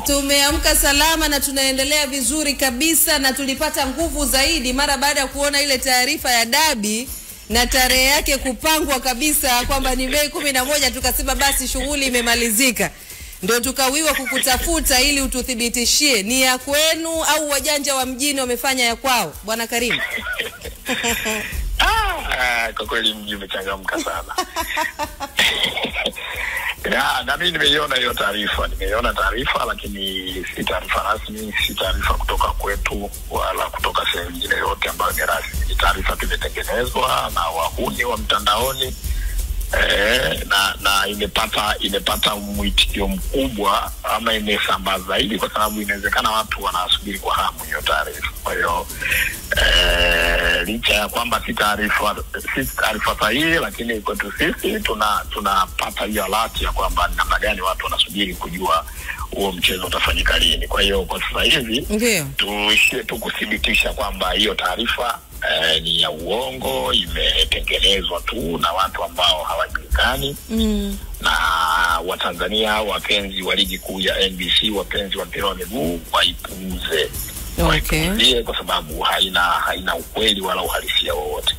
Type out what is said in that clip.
Tumeamka salama na tunaendelea vizuri kabisa, na tulipata nguvu zaidi mara baada ya kuona ile taarifa ya dabi na tarehe yake kupangwa kabisa kwamba ni Mei 11. Tukasema basi shughuli imemalizika, ndio tukawiwa kukutafuta ili ututhibitishie ni ya kwenu au wajanja wa mjini wamefanya ya kwao, Bwana Karim. Kwa kweli mji umechangamka sana. Na mimi nimeiona hiyo taarifa. Nimeiona taarifa, lakini si taarifa rasmi, si taarifa kutoka kwetu wala kutoka sehemu nyingine yote ambayo ni rasmi. Ni taarifa tumetengenezwa na wahuni wa mtandaoni. Na imepata mwitikio mkubwa, ama imesambaa zaidi, kwa sababu inawezekana watu wanasubiri kwa hamu hiyo taarifa. Kwa hiyo licha ya kwamba si taarifa sahihi, lakini kwetu sisi tunapata hiyo alert ya kwamba namna gani watu wanasubiri kujua huo mchezo utafanyika lini. Kwa hiyo kwa sasa hivi tuishie tu kuthibitisha kwamba hiyo taarifa ni ya uongo, imetengenezwa tu na watu ambao hawajulikani. Na Watanzania wapenzi wa ligi kuu ya NBC, wapenzi wa mpira wa miguu, waipuuze. Waipuuze kwa sababu haina ukweli wala uhalisia wowote.